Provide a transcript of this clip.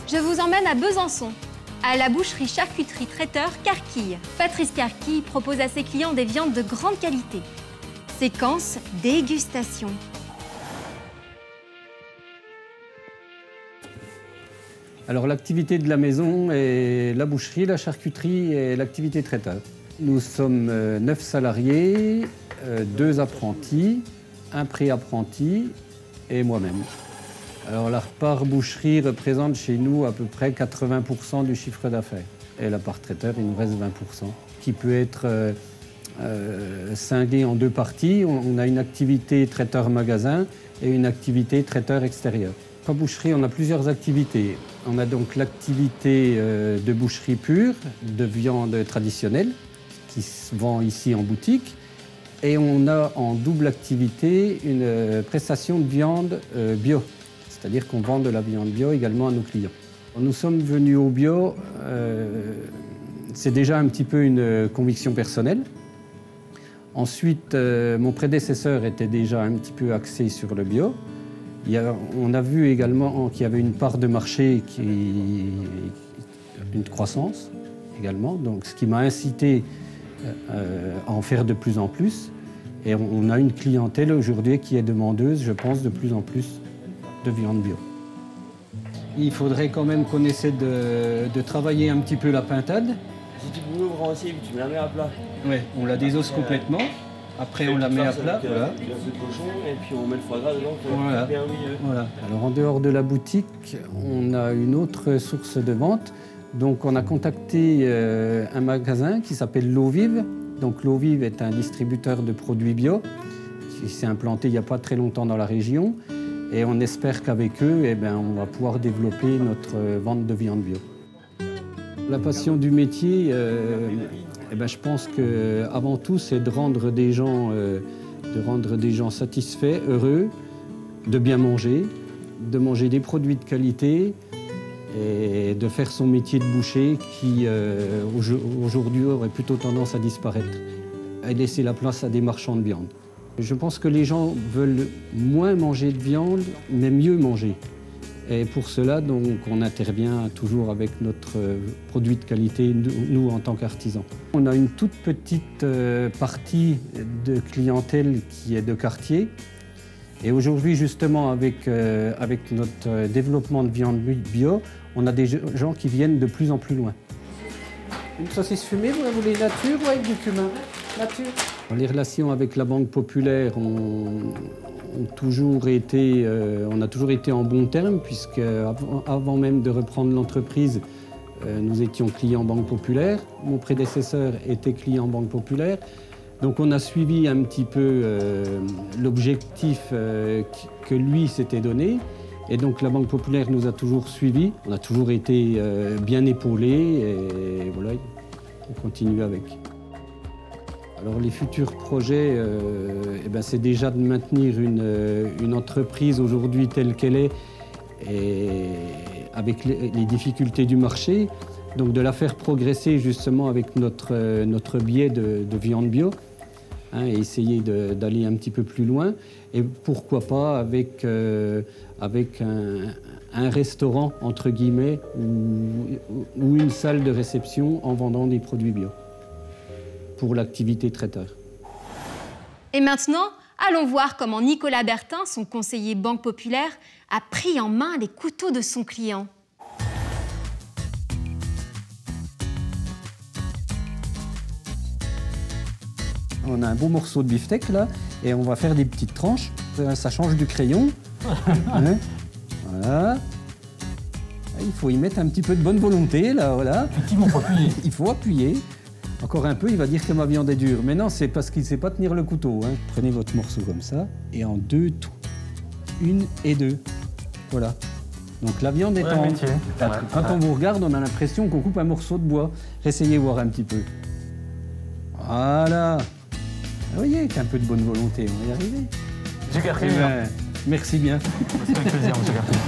Je vous emmène à Besançon, à la boucherie charcuterie traiteur Carquille. Patrice Carquille propose à ses clients des viandes de grande qualité. Séquence dégustation. Alors l'activité de la maison est la boucherie, la charcuterie et l'activité traiteur. Nous sommes 9 salariés, 2 apprentis, un pré-apprenti et moi-même. Alors la part boucherie représente chez nous à peu près 80% du chiffre d'affaires. Et la part traiteur, il nous reste 20%, qui peut être scindée en 2 parties. On a une activité traiteur-magasin et une activité traiteur extérieur. En boucherie, on a plusieurs activités. On a donc l'activité de boucherie pure, de viande traditionnelle, qui se vend ici en boutique. Et on a en double activité une prestation de viande bio. C'est-à-dire qu'on vend de la viande bio également à nos clients. Nous sommes venus au bio, c'est déjà un petit peu une conviction personnelle. Ensuite, mon prédécesseur était déjà un petit peu axé sur le bio. On a vu également qu'il y avait une part de marché une croissance également, donc ce qui m'a incité à en faire de plus en plus. Et on a une clientèle aujourd'hui qui est demandeuse, je pense, de plus en plus de viande bio. Il faudrait quand même qu'on essaie de travailler un petit peu la pintade. Si tu peux l'ouvrir aussi, tu me la mets à plat. Oui, on la désosse complètement. Après, on la met à plat. Voilà. Un peu de cochon et puis on met le foie gras dedans pour voilà. bien au milieu. Voilà. Alors en dehors de la boutique, on a une autre source de vente. Donc on a contacté un magasin qui s'appelle L'Eau Vive. Donc L'Eau Vive est un distributeur de produits bio qui s'est implanté il n'y a pas très longtemps dans la région. Et on espère qu'avec eux, on va pouvoir développer notre vente de viande bio. La passion du métier, je pense qu'avant tout, c'est de rendre des gens satisfaits, heureux, de bien manger, de manger des produits de qualité et de faire son métier de boucher qui, aujourd'hui, aurait plutôt tendance à disparaître et laisser la place à des marchands de viande. Je pense que les gens veulent moins manger de viande, mais mieux manger. Et pour cela, donc, on intervient toujours avec notre produit de qualité, nous, en tant qu'artisans. On a une toute petite partie de clientèle qui est de quartier. Et aujourd'hui, justement, avec notre développement de viande bio, on a des gens qui viennent de plus en plus loin. Une saucisse fumée, vous la voulez nature ou avec du cumin? Nature. Les relations avec la Banque Populaire on a toujours été en bons termes, puisque avant même de reprendre l'entreprise, nous étions clients Banque Populaire. Mon prédécesseur était client Banque Populaire. Donc on a suivi un petit peu l'objectif que lui s'était donné. Et donc la Banque Populaire nous a toujours suivis. On a toujours été bien épaulés et voilà, on continue avec. Alors les futurs projets, c'est déjà de maintenir une entreprise aujourd'hui telle qu'elle est, et avec les difficultés du marché, donc de la faire progresser justement avec notre biais de viande bio, et essayer d'aller un petit peu plus loin, et pourquoi pas avec un restaurant, entre guillemets, ou une salle de réception en vendant des produits bio pour l'activité traiteur. Et maintenant, allons voir comment Nicolas Bertin, son conseiller Banque Populaire, a pris en main les couteaux de son client. On a un beau morceau de beefsteak là, et on va faire des petites tranches. Ça change du crayon. Voilà. Il faut y mettre un petit peu de bonne volonté là, voilà. Effectivement, il faut appuyer. Il faut appuyer. Encore un peu, il va dire que ma viande est dure. Mais non, c'est parce qu'il ne sait pas tenir le couteau. Prenez votre morceau comme ça, et en 2 tout. 1 et 2. Voilà. Donc la viande est en... Quand on vous regarde, on a l'impression qu'on coupe un morceau de bois. Essayez voir un petit peu. Voilà. Vous voyez, avec un peu de bonne volonté, on va y arriver. J'ai compris. Merci bien. C'est avec plaisir, monsieur Cartier.